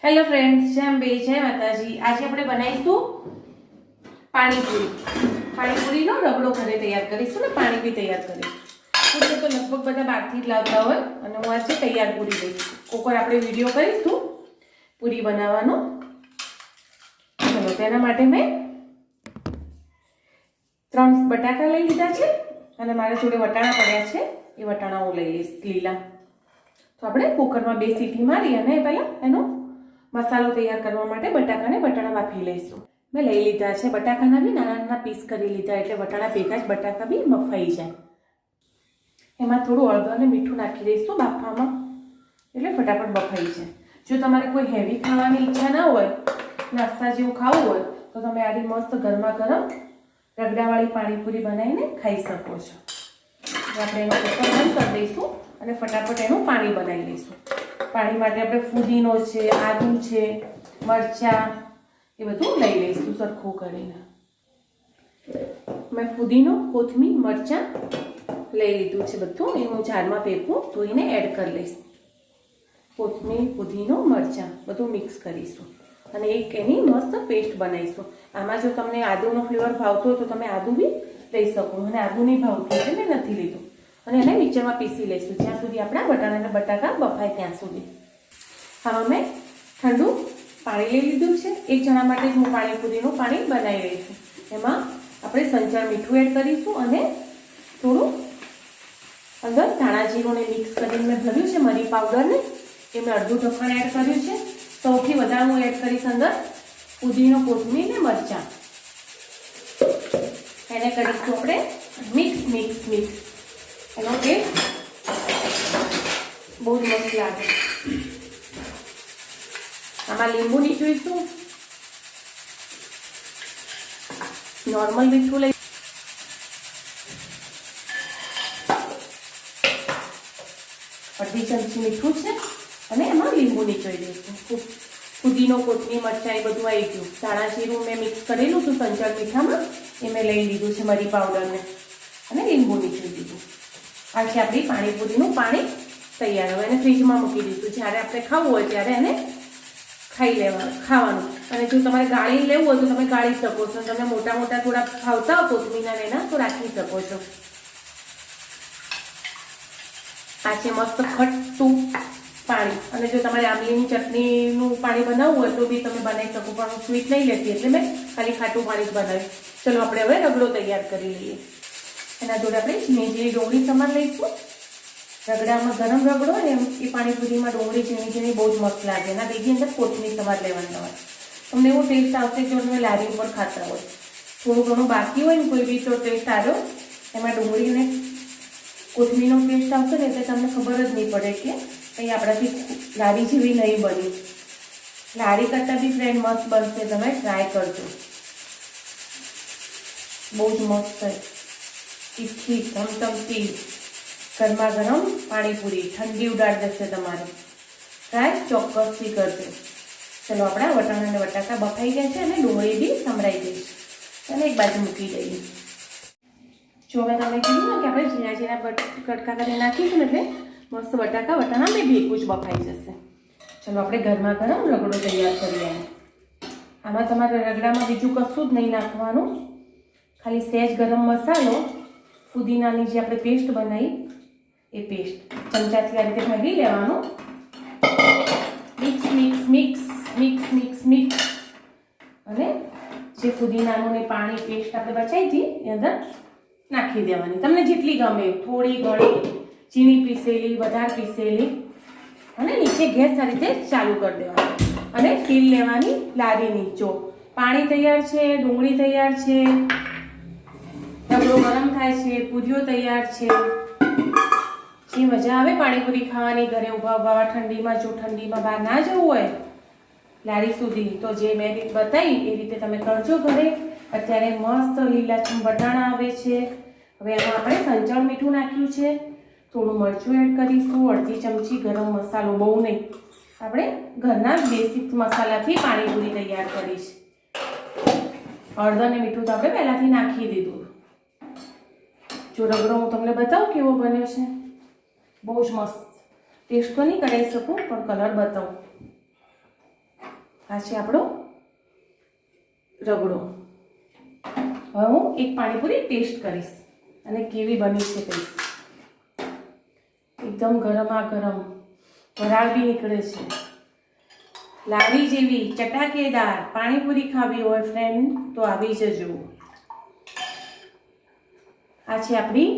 Hello friends, જેમ બે જય માતાજી। આજે આપણે બનાવીશું પાણીપુરી। પાણીપુરીનો રગડો ઘરે તૈયાર કરીશું ને પાણી બી તૈયાર કરીશું। પૂરી તો લગભગ બધા બહારથી જ લાવતા હોય અને હું આજે તૈયાર પૂરી લઈશ। કોકર આપણે વિડીયો કરીશું પૂરી બનાવવાનો। ચલો, તેના માટે મેં 3 બટાકા લઈ લીધા છે અને મારા જોડે વટાણા પડ્યા છે, એ વટાણા હું લઈ લઈશ લીલા। તો આપણે કુકરમાં 2 સીટી મારી અને પહેલા એનો મસાલો તૈયાર કરવા માટે બટાકાને વટાણા બાફી લઈશું। મેં લઈ લીધા છે બટાકાના બી નાના નાના પીસ કરી લીધા, એટલે વટાણા ભેગા જ બટાકા બી બફાઈ જાય। એમાં થોડું હળદર અને મીઠું નાખી દઈશું બાફવામાં, એટલે ફટાફટ બફાઈ જાય। જો તમારે કોઈ હેવી ખાવાની ઈચ્છા ના હોય, નાસ્તા જેવું ખાવું હોય, તો તમે આડી મસ્ત ગરમા ગરમ રગડાવાળી પાણીપુરી બનાવીને ખાઈ શકો છો। આપણે એનો કુકર બંધ કરી દઈશું અને ફટાફટ એનું પાણી બનાવી લઈશું। પાણી માટે આપણે ફુદીનો છે, આદુ છે, મરચાં એ બધું લઈ લઈશું સરખું કરીને। મેં ફુદીનો, કોથમીર, મરચાં લઈ લીધું છે બધું, એ હું જારમાં ભેગું ધોઈને એડ કરી લઈશ। કોથમીર, ફુદીનો, મરચાં બધું મિક્સ કરીશું અને એક એની મસ્ત પેસ્ટ બનાવીશું। આમાં જો તમને આદુનો ફ્લેવર ભાવતો હોય તો તમે આદુ બી લઈ શકો, અને આદુ નહીં ભાવતું એટલે મેં નથી લીધું। અને એને મિક્સરમાં પીસી લઈશું જ્યાં સુધી આપણા વટાણાના બટાકા બફાય ત્યાં સુધી। આમાં મેં ઠંડુ પાણી લઈ લીધું છે, 1 જણા માટે જ હું પાણીપુરીનું પાણી બનાવી રહી છું। એમાં આપણે સંચળ મીઠું એડ કરીશું અને થોડું અંદર ધાણા જીરુંને મિક્સ કરીને મેં ભર્યું છે મરી પાવડરને, એ મેં અડધું ઢક્કણ એડ કર્યું છે। સૌથી વધારે હું એડ કરીશ અંદર ફુદીનો, કોથમીર ને મરચાં। એને કરીશું આપણે મિક્સ મિક્સ મિક્સ। એનો ટેસ્ટ બહુ જ મસ્ત લાગે। આમાં લીંબુ નીચોઈશું, નોર્મલ મીઠું લઈ અડધી ચમચી મીઠું છે અને એમાં લીંબુ નીચોઈ દઈશું। ફુદીનો, કોથમીર, મરચાં એ બધું આવી ગયું। ધાણા જીરું મેં મિક્સ કરેલું હતું સંચળ મીઠામાં, એ મેં લઈ લીધું છે મરી પાવડરને અને લીંબુ નીચોઈ દીધું। આ છે આપણી પાણીપુરીનું પાણી તૈયાર। હવે એને ફ્રીજમાં મૂકી દીધું, જ્યારે આપણે ખાવું હોય ત્યારે એને ખાવાનું। અને જો તમારે ગાળી લેવું હોય તો તમે ગાળી શકો છો, તમે મોટા મોટા થોડા ખાવતા હો કોથમીરના એના તો રાખી શકો છો। આ છે મસ્ત ખટ્ટું પાણી। અને જો તમારે આંબલીની ચટણીનું પાણી બનાવવું હોય તો બી તમે બનાવી શકો, પણ હું સ્વીટ નહીં લેતી એટલે મેં ખાલી ખાટું પાણી જ બનાવ્યું। ચલો, આપણે હવે રગડો તૈયાર કરી લઈએ। એના જોડે આપણે ઝીણી ઝીણી ડુંગળી સમાર લઈશું। રગડામાં ગરમ રગડો ને એ પાણીપુરીમાં ડુંગળી ઝીણી ઝીણી બહુ જ મસ્ત લાગે। એના ભેગી અંદર કોથમીર સમાર લેવાની હોય, તમને એવો ટેસ્ટ આવશે જો તમે લારી ઉપર ખાતા હોય। થોડું ઘણું બાકી હોય ને કોઈ બી તો ટેસ્ટ આવ્યો, એમાં ડુંગળીને કોથમીરનો ટેસ્ટ આવશે ને એટલે તમને ખબર જ નહીં પડે કે કંઈ આપણાથી લારી જેવી નહીં બની। લારી કરતાં બી ફ્રેન્ડ મસ્ત બનશે, તમે ટ્રાય કરજો। બહુ જ મસ્ત છે, તીખી ધમધમતી ગરમા ગરમ પાણીપુરી ઠંડી ઉડાડ દેશે તમારે। ટ્રાય ચોક્કસથી કરજો। ચલો, આપણા વટાણા અને બટાકા બફાઈ ગયા છે અને ડુંગળી બી સમરાઈ ગઈ છે, અને એક બાજુ મૂકી દઈએ। જો મેં તમને કીધું ને કે આપણે ઝીણા ઝીણા કટકા કરી નાખીશું ને એટલે મસ્ત બટાકા વટાણા બે ભેગું જ બફાઈ જશે। ચલો, આપણે ગરમા ગરમ રગડો તૈયાર કરીએ। આમાં તમારે રગડામાં બીજું કશું જ નહીં નાખવાનું, ખાલી સહેજ ગરમ મસાલો, ફુદીનાની જે આપણે પેસ્ટ બનાવી એ પેસ્ટ ચમચાથી આ રીતે ભરી લેવાનું। Mix mix mix mix mix mix અને જે ફુદીનાનું ને પાણી પેસ્ટ આપણે બચાવી હતી એ અંદર નાખી દેવાની। તમને જેટલી ગમે, થોડી ઘણી ચીની પીસેલી, વધારે પીસેલી, અને નીચે ગેસ આ રીતે ચાલુ કરી દેવાનું અને તેલ લેવાની લારીની। જો પાણી તૈયાર છે, ડુંગળી તૈયાર છે, રગડો ગરમ થાય છે, પૂરીઓ તૈયાર છે। જે મજા આવે પાણીપુરી ખાવાની ઘરે ઊભા ઊભા ઠંડીમાં, જો ઠંડીમાં બહાર ના જવું હોય લારી સુધી, તો જે મેં રીત બતાવી એ રીતે તમે કરજો ઘરે। અત્યારે મસ્ત લીલાછમ વટાણા આવે છે। હવે એમાં આપણે સંચળ મીઠું નાખ્યું છે, થોડું મરચું એડ કરીશું, અડધી ચમચી ગરમ મસાલો, બહુ નહીં, આપણે ઘરના બેસિક મસાલાથી પાણીપુરી તૈયાર કરીશ। હળદર અને મીઠું તો આપણે પહેલાંથી નાખી દીધું। જો રગડો હું તમને બતાવું કેવો બન્યો છે, બહુ જ મસ્ત। ટેસ્ટ તો નહીં કરાવી શકું પણ કલર બતાવું। આ છે આપણો રગડો. હવે હું એક પાણીપુરી ટેસ્ટ કરીશ અને કેવી બની છે કહીશ. એકદમ ગરમા ગરમ, વરાળ બી નીકળે છે. લારી જેવી ચટાકેદાર પાણીપુરી ખાવી હોય ફ્રેન્ડ તો આવી જજો. આ છે આપણી